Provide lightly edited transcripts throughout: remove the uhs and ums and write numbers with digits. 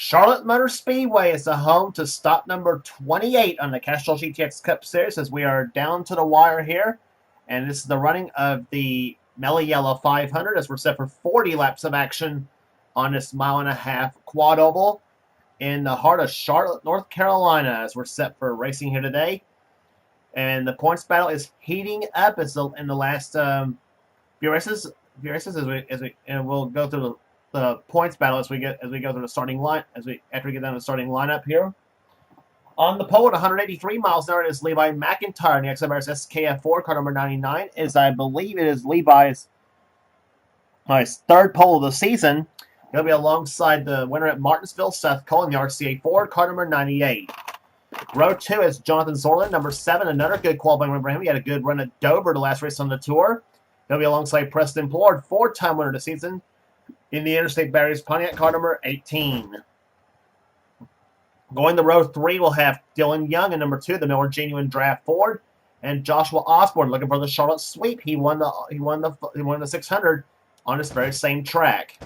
Charlotte Motor Speedway is the home to stop number 28 on the Castrol GTX Cup Series as we are down to the wire here. And this is the running of the Mello Yello 500 as we're set for 40 laps of action on this mile-and-a-half quad oval in the heart of Charlotte, North Carolina, as we're set for racing here today. And the points battle is heating up in the last few races and we'll go through the points battle as we go through the starting line after we get down to the starting lineup here. On the pole at 183 miles an hour is Levi McIntyre in the XMRS SKF4 car number 99. I believe it is Levi's third pole of the season. He'll be alongside the winner at Martinsville, Seth Cole, in the RCA Ford car number 98. Row 2 is Jonathan Zorlin, number 7, another good qualifying win for him. He had a good run at Dover the last race on the tour. He'll be alongside Preston Plord, 4-time winner of the season, in the Interstate Batteries Pontiac car number 18. Going to row 3, we'll have Dylan Young in number 2, the Miller Genuine Draft Ford, and Joshua Osborne looking for the Charlotte Sweep. He won the 600 on this very same track.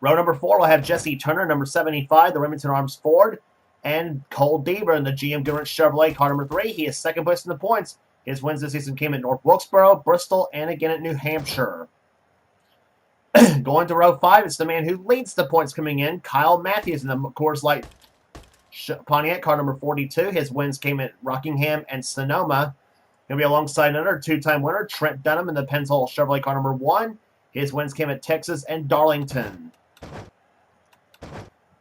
Row number 4, we'll have Jesse Turner, number 75, the Remington Arms Ford, and Cole Deaver in the GM Goodrich Chevrolet car number 3. He is second place in the points. His wins this season came at North Wilkesboro, Bristol, and again at New Hampshire. Going to row 5, it's the man who leads the points coming in, Kyle Matthews in the Coors Light Pontiac car number 42. His wins came at Rockingham and Sonoma. He'll be alongside another two-time winner, Trent Dunham in the Pennzoil Chevrolet car number 1. His wins came at Texas and Darlington.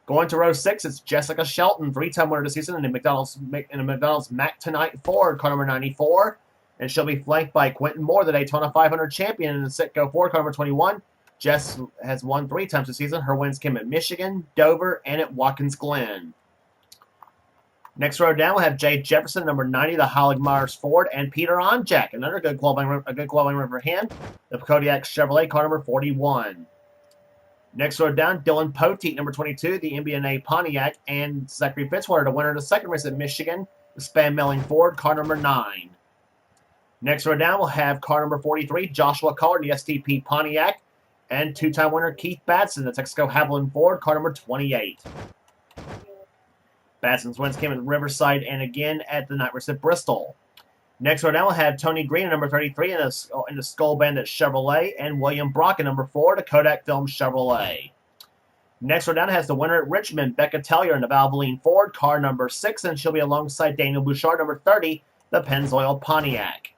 Going to row 6, it's Jessica Shelton, 3-time winner this season in a McDonald's Mac Tonight Ford car number 94. And she'll be flanked by Quentin Moore, the Daytona 500 champion in the Sitco Ford car number 21. Jess has won 3 times this season. Her wins came at Michigan, Dover, and at Watkins Glen. Next row down, we'll have Jay Jefferson, number 90, the Hollig Myers Ford, and Peter Onjack, another good qualifying run for him, the Kodiak Chevrolet car number 41. Next row down, Dylan Poteet, number 22, the MBNA Pontiac, and Zachary Fitzwater, the winner of the second race at Michigan, the Span Melling Ford, car number 9. Next row down, we'll have car number 43, Joshua Collard, the STP Pontiac, and two-time winner Keith Batson, the Texaco Haviland Ford, car number 28. Batson's wins came at Riverside and again at the night race at Bristol. Next row down, we'll have Tony Green, number 33, in the Skull Bandit Chevrolet, and William Brock, number 4, the Kodak Film Chevrolet. Next row down has the winner at Richmond, Becca Tellier, in the Valvoline Ford, car number 6, and she'll be alongside Daniel Bouchard, number 30, the Pennzoil Pontiac.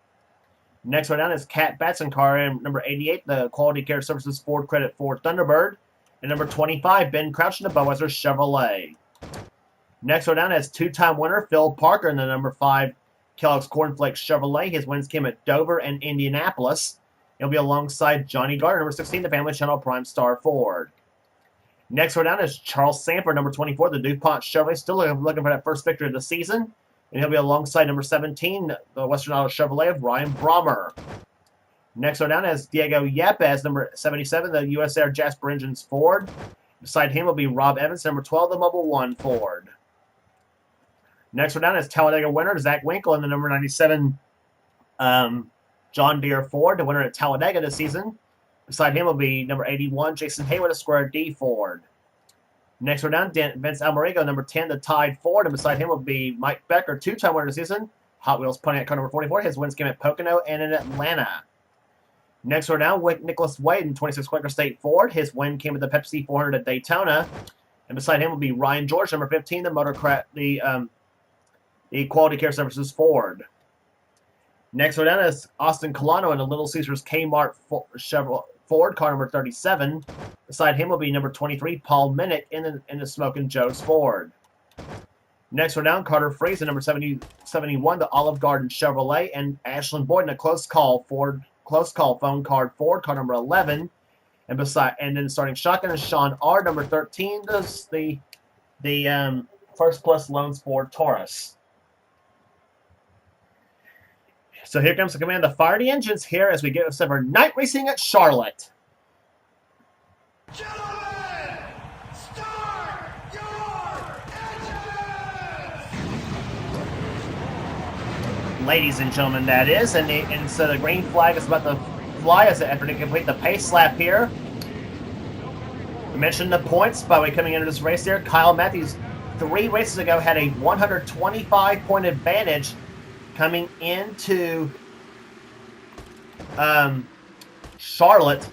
Next row down is Kat Batson, car number 88, the Quality Care Services Ford Credit Ford Thunderbird, and number 25, Ben Crouch in the Boweser Chevrolet. Next row down has two-time winner Phil Parker in the number 5 Kellogg's Cornflakes Chevrolet. His wins came at Dover and Indianapolis. He'll be alongside Johnny Gardner, number 16, the Family Channel Prime Star Ford. Next row down is Charles Sanford, number 24, the DuPont Chevrolet, still looking for that first victory of the season. And he'll be alongside number 17, the Western Auto Chevrolet of Ryan Brommer. Next row down is Diego Yepes, number 77, the US Air Jasper Engines Ford. Beside him will be Rob Evans, number 12, the Mobile One Ford. Next row down is Talladega winner Zach Winkle in the number 97 John Deere Ford, the winner at Talladega this season. Beside him will be number 81 Jason Hayward, a Square D Ford. Next row down, Vince Almarigo, number 10, the Tide Ford, and beside him will be Mike Becker, two-time winner this season, Hot Wheels Pontiac car number 44. His wins came at Pocono and in Atlanta. Next row down, Nicholas Wade in 26 Quaker State Ford. His win came at the Pepsi 400 at Daytona. And beside him will be Ryan George, number 15, the Quality Care Services Ford. Next row down is Austin Colano in the Little Caesars Kmart Ford, car number 37. Beside him will be number 23, Paul Minnick in the Smokin' Joe's Ford. Next row down, Carter Freeze in number 71, the Olive Garden Chevrolet, and Ashlyn Boyd in a close call phone card Ford, car number 11. And then starting shotgun is Sean R, number 13, the First Plus Loans Ford Taurus. So here comes the command to fire the engines here as we get set for night racing at Charlotte. Gentlemen, start your engines! Ladies and gentlemen, that is. And so the green flag is about to fly as after they complete the pace lap here. mentioned the points by way coming into this race here. Kyle Matthews, 3 races ago, had a 125-point advantage coming into Charlotte.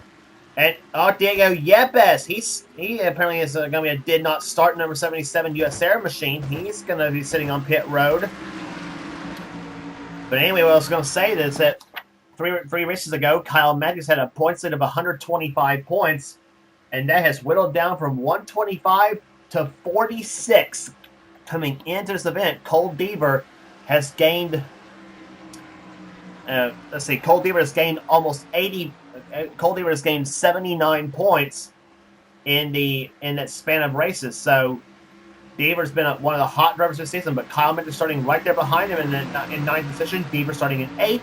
And Diego Yepes, he apparently is going to be a did not start number 77 US Air machine. He's going to be sitting on pit road. But anyway, what I was going to say is that three races ago, Kyle Matthews had a points lead of 125 points, and that has whittled down from 125 to 46 coming into this event. Cole Deaver has gained. Cole Deaver has gained almost 80. Cole Deaver has gained 79 points in that span of races. So Deaver's been one of the hot drivers this season, but Kyle Matthews starting right there behind him in 9th position. Deaver starting in 8th.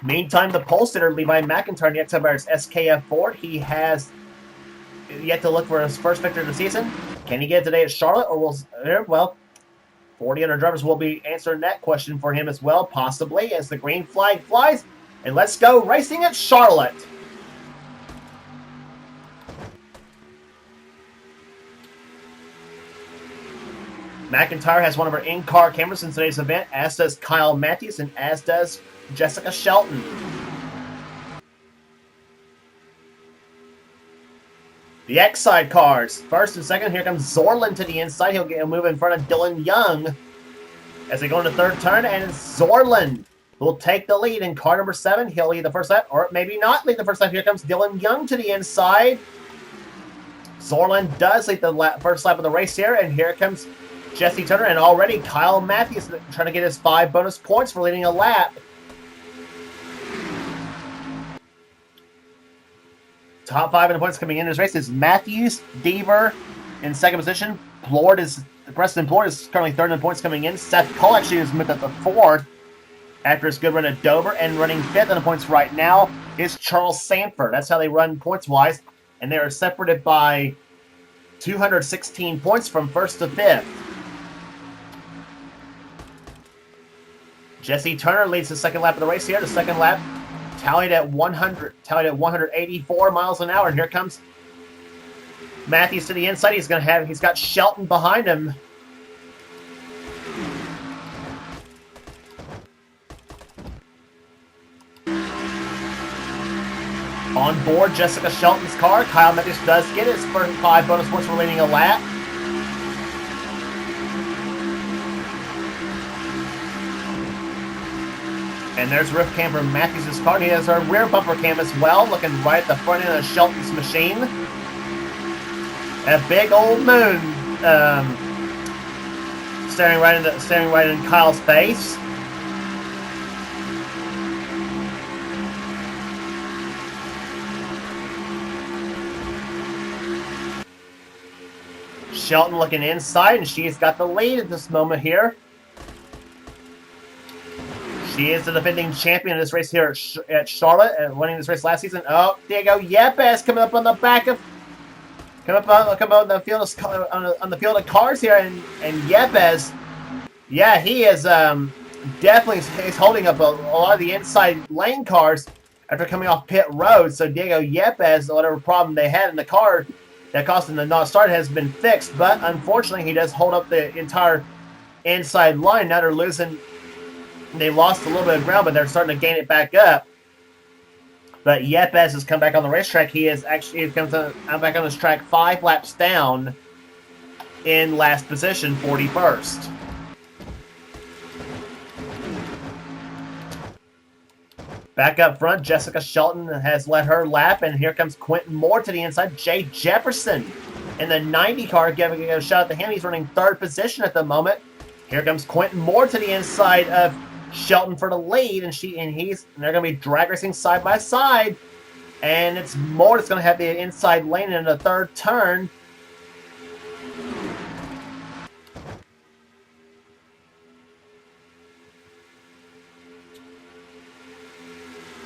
Meantime, the pole sitter Levi McIntyre, the XFR's SKF Ford, he has yet to look for his first victory of the season. Can he get it today at Charlotte, or will 40 other drivers will be answering that question for him as well, possibly, as the green flag flies. And let's go racing at Charlotte. McIntyre has one of her in-car cameras in today's event, as does Kyle Matthews, and as does Jessica Shelton. The X-side cars. First and second, here comes Zorlin to the inside. He'll move in front of Dylan Young as they go into third turn, and Zorlin will take the lead in car number 7. He'll lead the first lap, or maybe not lead the first lap. Here comes Dylan Young to the inside. Zorlin does lead the first lap of the race here, and here comes Jesse Turner, and already Kyle Matthews trying to get his 5 bonus points for leading a lap. Top 5 in the points coming in this race is Matthews, Deaver in second position. Preston Plord is currently third in the points coming in. Seth Cole actually has moved up to fourth after his good run at Dover, and running 5th in the points right now is Charles Sanford. That's how they run points-wise, and they are separated by 216 points from 1st to 5th. Jesse Turner leads the second lap of the race here. The second lap tallied at 184 miles an hour, and here comes Matthews to the inside. He's got Shelton behind him. On board Jessica Shelton's car, Kyle Matthews does get his first 5 bonus points for leading a lap. And there's roof cam from Matthews' car. He has our rear bumper cam as well, looking right at the front end of Shelton's machine. A big old moon staring right in Kyle's face. Shelton looking inside, and she's got the lead at this moment here. She is the defending champion of this race here at Charlotte, and winning this race last season. Oh, Diego Yepes coming up on the back of, on the field of cars here, and Yepes, yeah, he is definitely he's holding up a lot of the inside lane cars after coming off pit road. So Diego Yepes, whatever problem they had in the car that caused him to not start has been fixed, but unfortunately he does hold up the entire inside line. Now they're losing. They lost a little bit of ground, but they're starting to gain it back up. But Yepes has come back on the racetrack. He comes back on this track 5 laps down in last position, 41st. Back up front, Jessica Shelton has led her lap, and here comes Quentin Moore to the inside. Jay Jefferson in the 90 car, giving a shout out to him. He's running 3rd position at the moment. Here comes Quentin Moore to the inside of Shelton for the lead, and they're going to be drag racing side by side, and it's Moore that's going to have the inside lane in the 3rd turn.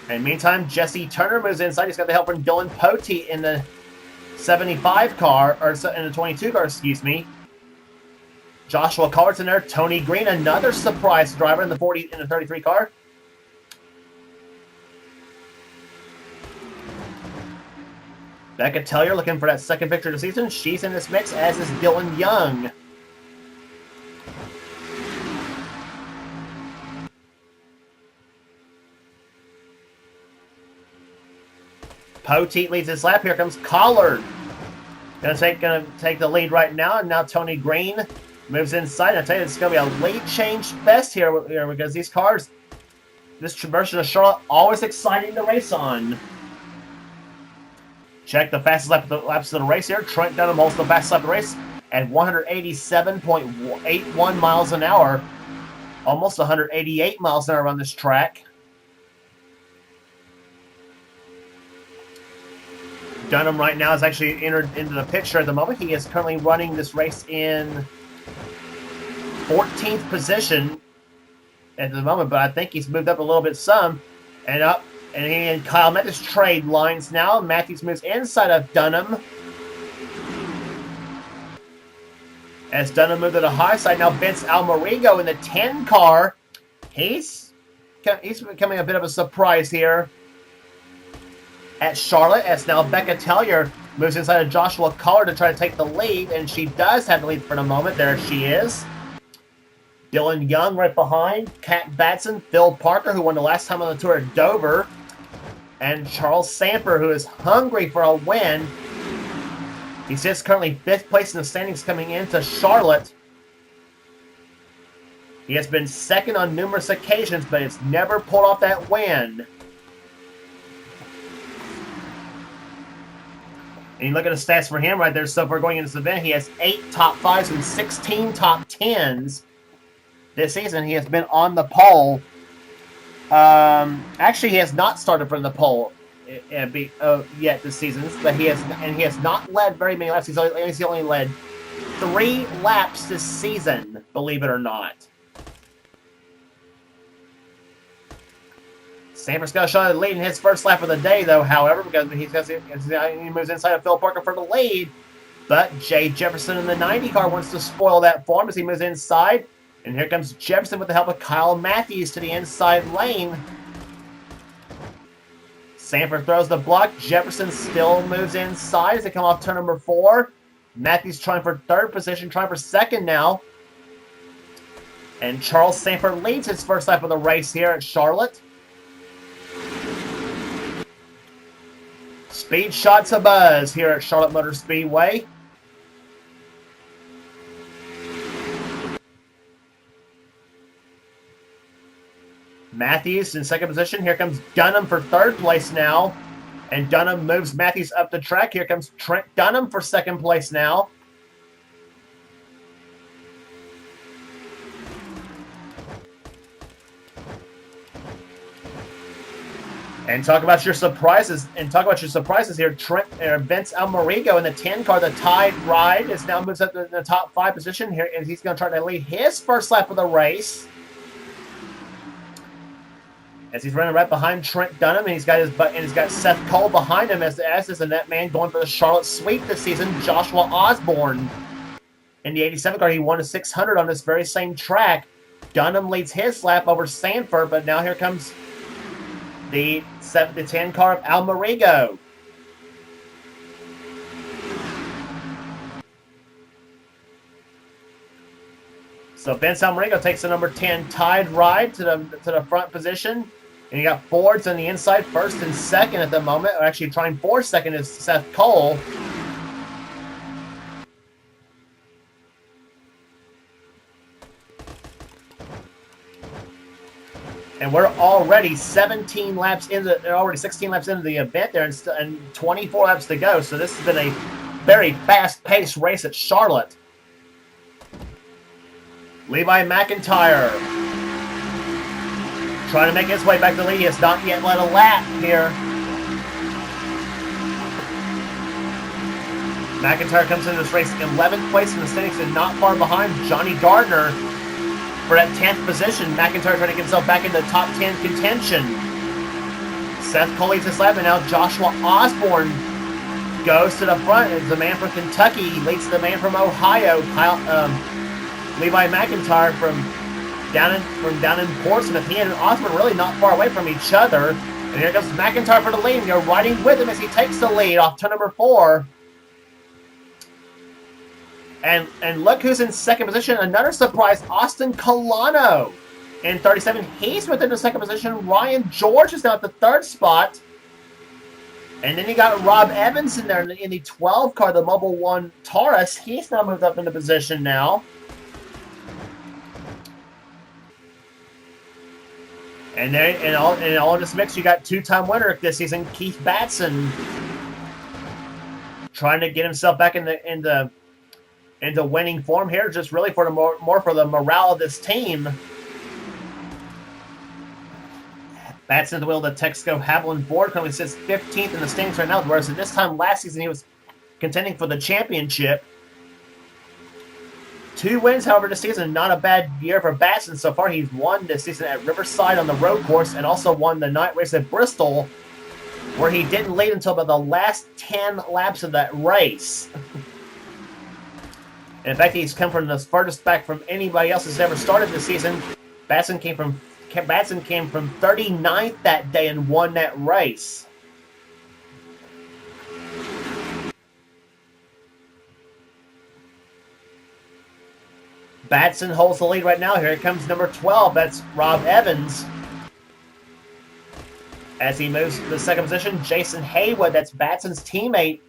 And meantime, Jesse Turner moves inside. He's got the help from Dylan Potey in the 75 car, or in the 22 car, excuse me. Joshua Collart's in there. Tony Green, another surprise driver in the 33 car. Becca Tellier looking for that second victory of the season. She's in this mix, as is Dylan Young. Poteet leads his lap. Here comes Collard. Gonna take the lead right now, and now Tony Green moves inside. I tell you, it's gonna be a late change fest here because these cars, this version of Charlotte, always exciting to race on. Check the fastest laps of the race here. Trent Dunham holds the fastest lap of the race at 187.81 miles an hour, almost 188 miles an hour on this track. Dunham right now is actually entered into the picture at the moment. He is currently running this race in 14th position at the moment, but I think he's moved up a little bit some. And he and Kyle Matthews trade lines now. Matthews moves inside of Dunham. As Dunham moved to the high side, now Vince Almarigo in the 10 car. He's becoming a bit of a surprise here at Charlotte, as now Becca Tellier moves inside of Joshua Collard to try to take the lead, and she does have the lead for the moment. There she is. Dylan Young right behind. Kat Batson, Phil Parker, who won the last time on the tour at Dover, and Charles Sanford, who is hungry for a win. He sits currently 5th place in the standings coming into Charlotte. He has been second on numerous occasions, but it's never pulled off that win. And you look at the stats for him right there so far going into this event. He has 8 top 5s and 16 top 10s this season. He has been on the pole. Actually, he has not started from the pole yet this season, but he has not led very many laps. He's only led 3 laps this season, believe it or not. Sanford's got a shot at leading his first lap of the day, though, however, because he moves inside of Phil Parker for the lead. But Jay Jefferson in the 90 car wants to spoil that for him as he moves inside. And here comes Jefferson with the help of Kyle Matthews to the inside lane. Sanford throws the block. Jefferson still moves inside as they come off turn number 4. Matthews trying for 3rd position, trying for 2nd now. And Charles Sanford leads his first lap of the race here at Charlotte. Speed shots abuzz here at Charlotte Motor Speedway. Matthews in 2nd position. Here comes Dunham for 3rd place now. And Dunham moves Matthews up the track. Here comes Trent Dunham for 2nd place now. And talk about your surprises. here. Vince Almarigo in the 10 car, the Tide Ride, is now moves up to the top 5 position here, and he's going to try to lead his first lap of the race. As he's running right behind Trent Dunham, and he's got Seth Cole behind him as is the net man going for the Charlotte sweep this season, Joshua Osborne. In the 87 car, he won a 600 on this very same track. Dunham leads his lap over Sanford, but now here comes the 10 car of Almarigo. So Vince Almarigo takes the number 10 Tide Ride to the front position. And you got Fords on the inside, 1st and 2nd at the moment. Or actually trying for 2nd is Seth Cole. And we're already 16 laps into the event there, and 24 laps to go. So this has been a very fast-paced race at Charlotte. Levi McIntyre trying to make his way back to the lead. He has not yet led a lap here. McIntyre comes into this race 11th place in the standings and not far behind Johnny Gardner for that 10th position. McIntyre trying to get himself back into the top 10 contention. Seth Cole leads this lap, and now Joshua Osborne goes to the front. As the man from Kentucky leads the man from Ohio, Levi McIntyre from down in Portsmouth. He and Osborne really not far away from each other. And here comes McIntyre for the lead. And you're riding with him as he takes the lead off turn number 4. And look who's in second position. Another surprise, Austin Colano in 37. He's within the second position. Ryan George is now at the 3rd spot. And then you got Rob Evans in there in the 12 car, the Mobile 1 Taurus. He's now moved up into position now. And there, in all this mix, you got 2-time winner this season, Keith Batson, trying to get himself back into winning form here, just really for the more for the morale of this team. Batson at the wheel of the Texaco Havoline Ford currently sits 15th in the standings right now, whereas at this time last season he was contending for the championship. 2 wins, however, this season. Not a bad year for Batson so far. He's won this season at Riverside on the road course and also won the night race at Bristol, where he didn't lead until about the last 10 laps of that race. In fact, he's come from the furthest back from anybody else that's ever started this season. Batson came from 39th that day and won that race. Batson holds the lead right now. Here comes number 12. That's Rob Evans. As he moves to the second position, Jason Haywood, that's Batson's teammate,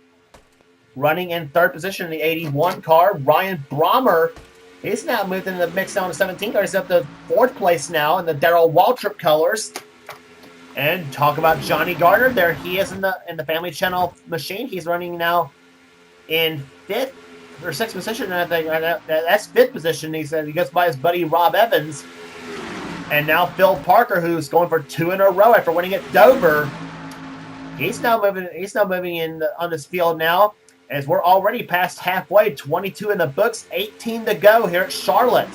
running in 3rd position in the 81 car. Ryan Brommer, he's now moved into the mix now in the 17 car. He's up to 4th place now in the Darrell Waltrip colors. And talk about Johnny Gardner. There he is in the Family Channel machine. He's running now in 5th or 6th position. I think that's 5th position. He said he goes by his buddy Rob Evans. And now Phil Parker, who's going for 2 in a row after winning at Dover. He's now moving in on this field now, as we're already past halfway. 22 in the books, 18 to go here at Charlotte.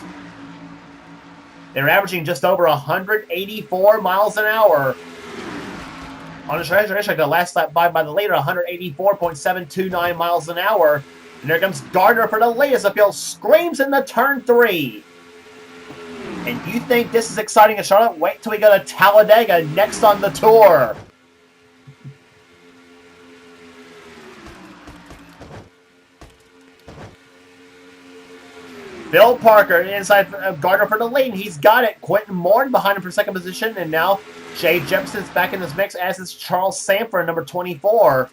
They're averaging just over 184 miles an hour. On the racetrack, the last lap by the leader, 184.729 miles an hour. And there comes Gardner for the lead as the field screams into turn 3. And you think this is exciting in Charlotte? Wait till we go to Talladega next on the tour. Phil Parker inside of Gardner for the lead. He's got it. Quentin Morton behind him for second position. And now Jay Jefferson's back in this mix, as is Charles Sanford, number 24.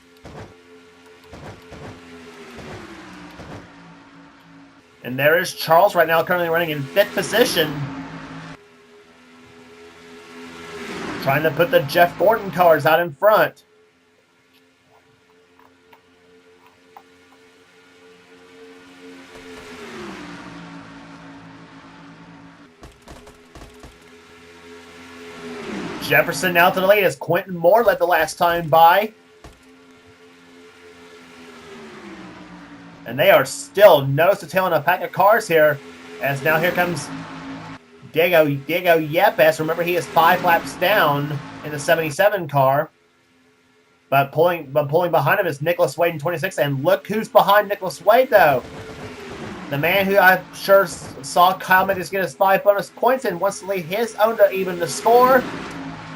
And there is Charles right now, currently running in 5th position. Trying to put the Jeff Gordon cars out in front. Jefferson now to the lead as Quentin Moore led the last time by. And they are still nose to tail in a pack of cars here, as now here comes Diego Yepes. Remember, he is 5 laps down in the 77 car. But pulling behind him is Nicholas Wade in 26. And look who's behind Nicholas Wade, though. The man who I'm sure saw Kyle Mendes get his 5 bonus points and wants to lead his own to even the score.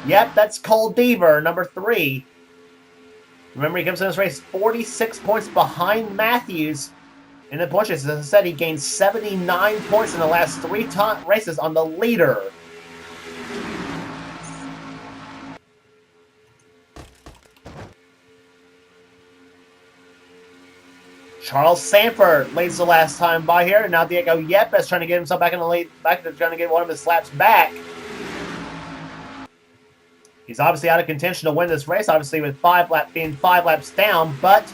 Yep, that's Cole Deaver, number 3. Remember, he comes in this race 46 points behind Matthews in the points race. As I said, he gained 79 points in the last 3 races on the leader. Charles Sanford leads the last time by here. And now Diego Yepes trying to get himself back in the lead, trying to get one of his laps back. He's obviously out of contention to win this race, obviously with being 5 laps down, but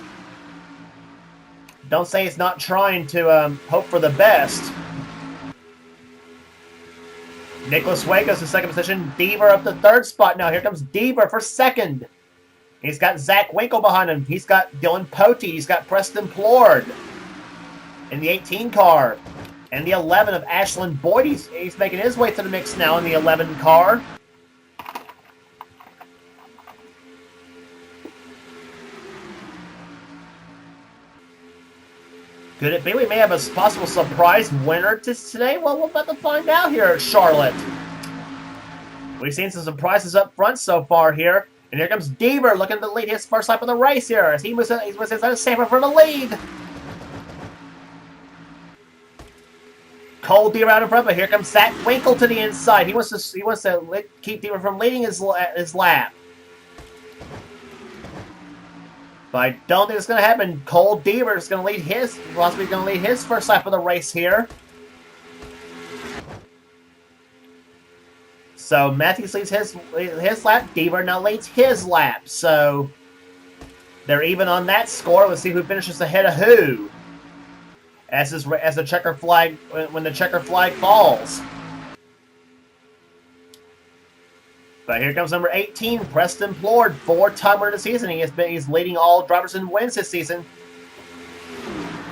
don't say he's not trying to hope for the best. Nicholas Wade goes to second position. Deaver up the 3rd spot now. Here comes Deaver for 2nd. He's got Zach Winkle behind him. He's got Dylan Pote. He's got Preston Plord in the 18 car. And the 11 of Ashland Boyd. He's making his way to the mix now in the 11 car. Could it be we may have a possible surprise winner today? Well, we're about to find out here at Charlotte. We've seen some surprises up front so far here. And here comes Deaver looking to lead his first lap of the race here as he was his Sanford for the lead. Cole Deaver out in front, but here comes Zach Winkle to the inside. He wants to keep Deaver from leading his lap. But I don't think it's going to happen. Cole Deaver is going to lead his first lap of the race here. So Matthews leads his lap. Deaver now leads his lap. So they're even on that score. Let's see who finishes ahead of who. As the checker flag when the checker flag falls. But here comes number 18, Preston Plord, 4-time winner this season. He's leading all drivers in wins this season.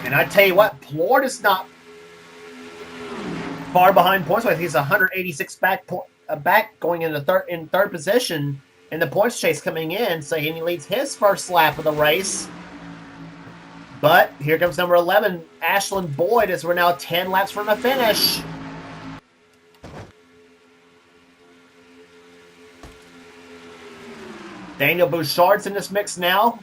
And I tell you what, Plord is not far behind points-wise. He's 186 back going in third position in the points chase coming in, so he leads his first lap of the race. But here comes number 11, Ashlyn Boyd, as we're now 10 laps from the finish. Daniel Bouchard's in this mix now.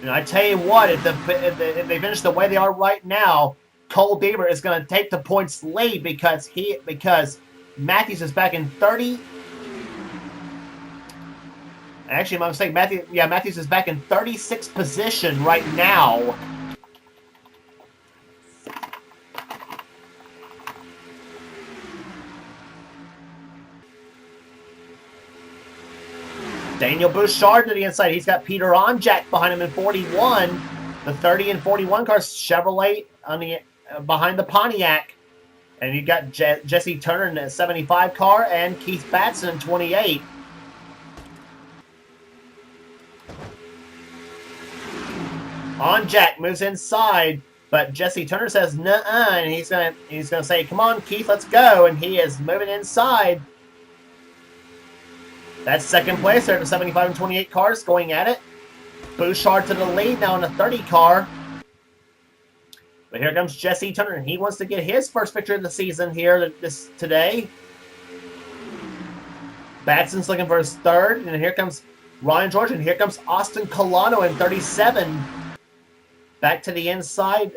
And I tell you what, if they finish the way they are right now, Cole Deaver is going to take the points lead because Matthews is back in 30. Actually, my mistake. Matthews is back in 36th position right now. Daniel Bouchard to the inside. He's got Peter Onjack behind him in 41. The 30 and 41 cars, Chevrolet on the behind the Pontiac. And you got Jesse Turner in the 75 car and Keith Batson in 28. Onjack moves inside, but Jesse Turner says nuh-uh, and he's gonna say, "Come on, Keith, let's go," and he is moving inside. That's second place there, the 75 and 28 cars going at it. Bouchard to the lead now in the 30 car. But here comes Jesse Turner. He wants to get his first victory of the season here today. Batson's looking for his third, and here comes Ryan George, and here comes Austin Colano in 37. Back to the inside,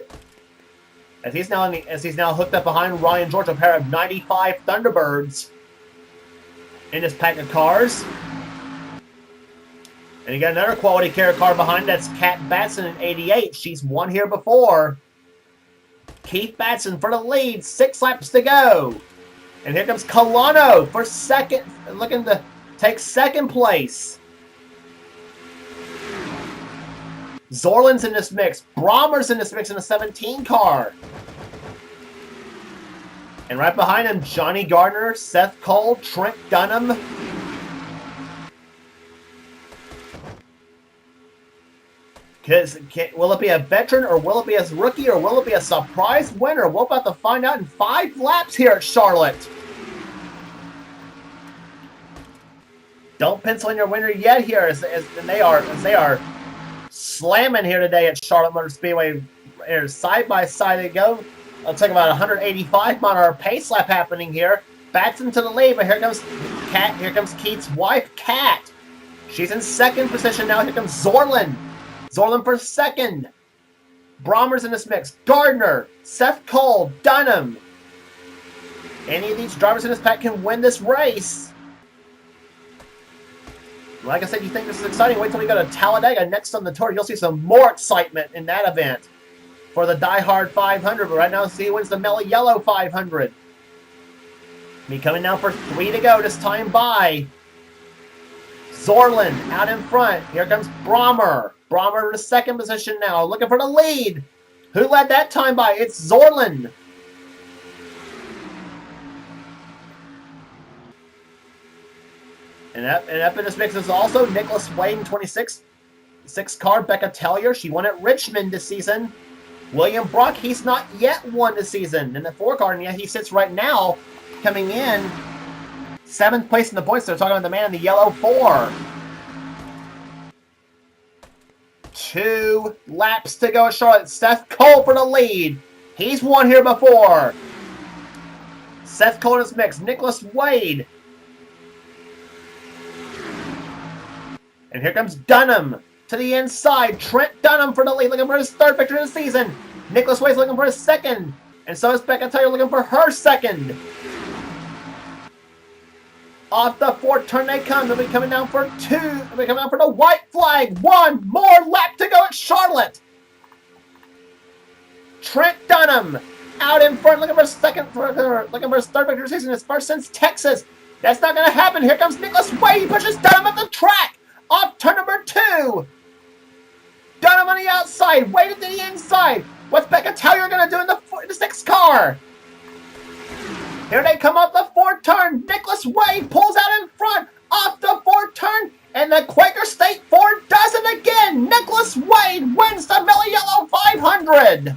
as he's now hooked up behind Ryan George, a pair of 95 Thunderbirds in this pack of cars. And you got another quality carrier car behind. That's Kat Batson in 88. She's won here before. Keith Batson for the lead. 6 laps to go. And here comes Colano for second, looking to take second place. Zorland's in this mix. Brommer's in this mix in the 17 car. And right behind him, Johnny Gardner, Seth Cole, Trent Dunham. Will it be a veteran, or will it be a rookie, or will it be a surprise winner? We're about to find out in 5 laps here at Charlotte. Don't pencil in your winner yet here, as they are slamming here today at Charlotte Motor Speedway. Side by side they go. It'll take about 185 on our pace lap happening here. Batson to the lead, but here comes Kat. Here comes Keith's wife, Kat. She's in second position now. Here comes Zorland. Zorland for second. Brommer's in this mix. Gardner, Seth Cole, Dunham. Any of these drivers in this pack can win this race. Like I said, you think this is exciting? Wait till we go to Talladega next on the tour. You'll see some more excitement in that event for the Die Hard 500. But right now, see who wins the Mello Yello 500. Me coming down for 3 to go this time by. Zorland out in front. Here comes Brommer. Brommer to second position now, looking for the lead. Who led that time by? It's Zorland. And up in this mix is also Nicholas Wade in 26. 6 car, Becca Tellier. She won at Richmond this season. William Brock, he's not yet won this season. In the 4 car, and yet he sits right now, coming in 7th place in the points. They're talking about the man in the yellow 4. 2 laps to go at Charlotte. Seth Cole for the lead. He's won here before. Seth Cole in his mix. Nicholas Wade. And here comes Dunham to the inside. Trent Dunham for the lead, looking for his third victory of the season. Nicholas Wade's looking for his second. And so is Becca Taylor looking for her second. Off the fourth turn they come. They'll be coming down for two. They'll be coming down for the white flag. One more lap to go at Charlotte. Trent Dunham out in front, looking for his third victory of the season. His first since Texas. That's not going to happen. Here comes Nicholas Wade. He pushes Dunham up the track. Off turn number 2. Dunham on the outside. Wade to the inside. What's Becca Taylor going to do in the 6th car? Here they come off the 4th turn. Nicholas Wade pulls out in front off the 4th turn. And the Quaker State Ford does it again. Nicholas Wade wins the Mello Yello 500.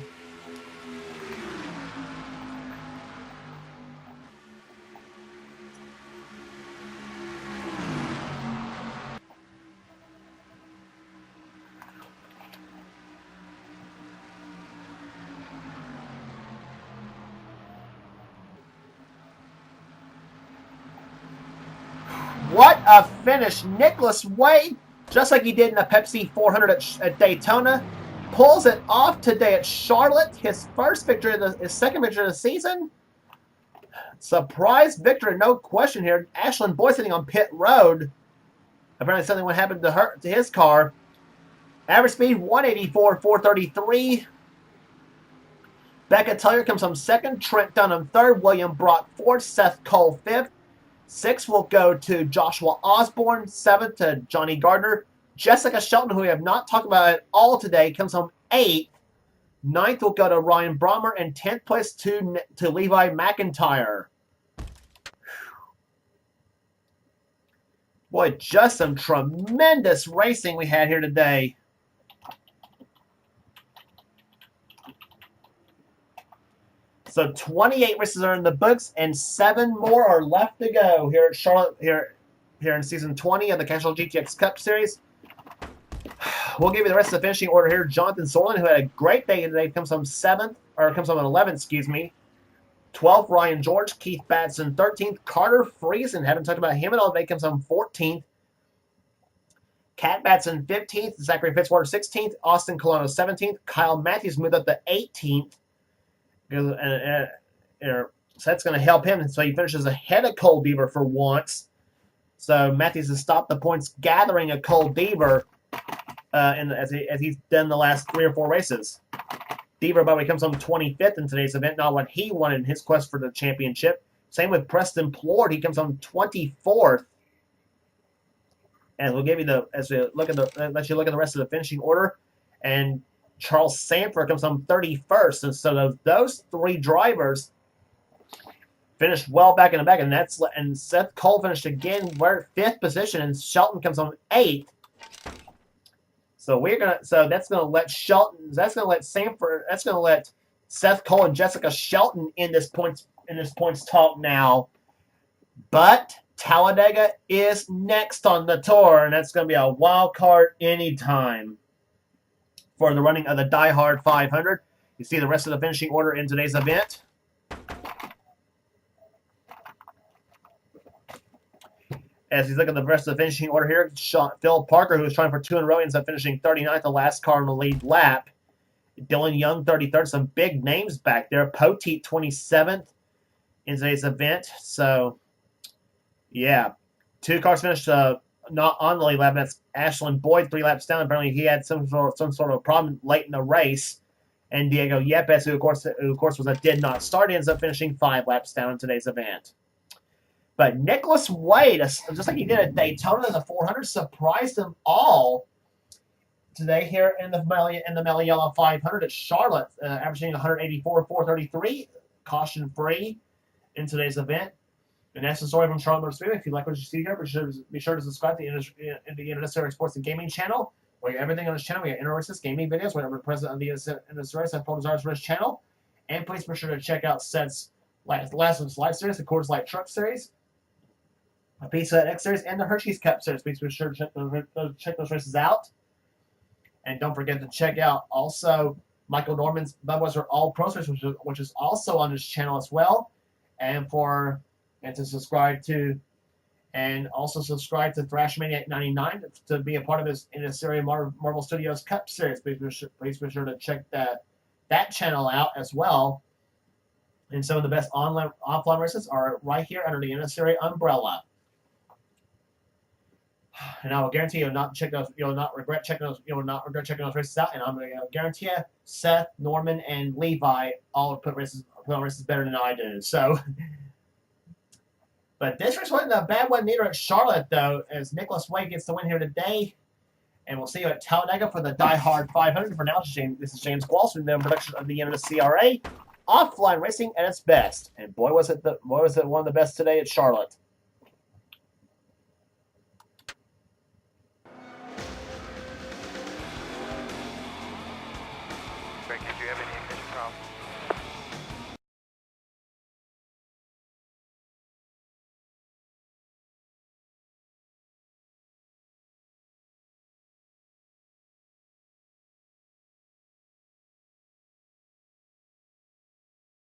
What a finish. Nicholas Wade, just like he did in the Pepsi 400 at Daytona, pulls it off today at Charlotte. His second victory of the season. Surprise victory, no question here. Ashlyn Boyd sitting on pit road. Apparently something would happen to his car. Average speed 184, 433. Becca Taylor comes home second. Trent Dunham third. William Brock fourth. Seth Cole fifth. 6th will go to Joshua Osborne. 7th to Johnny Gardner. Jessica Shelton, who we have not talked about at all today, comes home 8th. 9th will go to Ryan Brommer. And 10th place to Levi McIntyre. Boy, just some tremendous racing we had here today. So 28 races are in the books, and 7 more are left to go here at Charlotte, here in season 20 of the Castrol GTX Cup Series. We'll give you the rest of the finishing order here. Jonathan Sorlin, who had a great day today, comes home 11th, excuse me. 12th, Ryan George. Keith Batson, 13th. Carter Friesen, haven't talked about him at all today, comes home 14th. Cat Batson, 15th. Zachary Fitzwater, 16th. Austin Colonna, 17th. Kyle Matthews moved up to 18th. So that's going to help him. So he finishes ahead of Cole Deaver for once. So Matthews has stopped the points gathering of Cole Deaver as he's done the last 3 or 4 races. Deaver, by the way, comes home 25th in today's event, not what he wanted in his quest for the championship. Same with Preston Plord. He comes home 24th. And we'll give you let you look at the rest of the finishing order. And Charles Sanford comes home 31st. And so those 3 drivers finished well back in the back. And Seth Cole finished again, we're 5th position, and Shelton comes home 8th. So that's gonna let Seth Cole and Jessica Shelton in this points talk now. But Talladega is next on the tour, and that's gonna be a wild card anytime for the running of the Die Hard 500. You see the rest of the finishing order in today's event. As you look at the rest of the finishing order here, Phil Parker, who was trying for 2 in a row, ends up finishing 39th, the last car in the lead lap. Dylan Young, 33rd. Some big names back there. Poteet, 27th in today's event. So, yeah. 2 cars finished not on the lead lap. That's Ashlyn Boyd, 3 laps down. Apparently, he had some sort of problem late in the race. And Diego Yepes, who of course did not start, ends up finishing 5 laps down in today's event. But Nicholas Wade, just like he did at Daytona in the 400, surprised them all today here in the Mello Yellow 500 at Charlotte, averaging 184, 433, caution-free in today's event. And that's the story from Charlotte Motor Speedway. If you like what you see here, be sure to subscribe to the NNSCRA Sports and Gaming channel. We have everything on this channel. We have InterRaces gaming videos. We're president of the NNSCRA and full desires for this channel. And please be sure to check out Seth's last live series, the Coors Light Truck Series, a Pizza X Series, and the Hershey's Cup Series. Please be sure to check those races out. And don't forget to check out also Michael Norman's Budweiser All Pro Series, which is also on his channel as well. and to subscribe to, and also subscribe to Thrashmania 99 to be a part of this NNSCRA Marvel Studios Cup Series. Please be sure to check that channel out as well. And some of the best offline races are right here under the NNSCRA umbrella. And I will guarantee you'll not regret checking those races out. And I'm going to guarantee you, Seth, Norman, and Levi all put on races better than I do. So, but this race wasn't a bad one neither at Charlotte, though, as Nicholas Wade gets the win here today. And we'll see you at Talladega for the Die Hard 500. For now, this is James Walsh with the production of the NNSCRA. Offline racing at its best. And boy, was it one of the best today at Charlotte. Greg, did you have any ignition problems?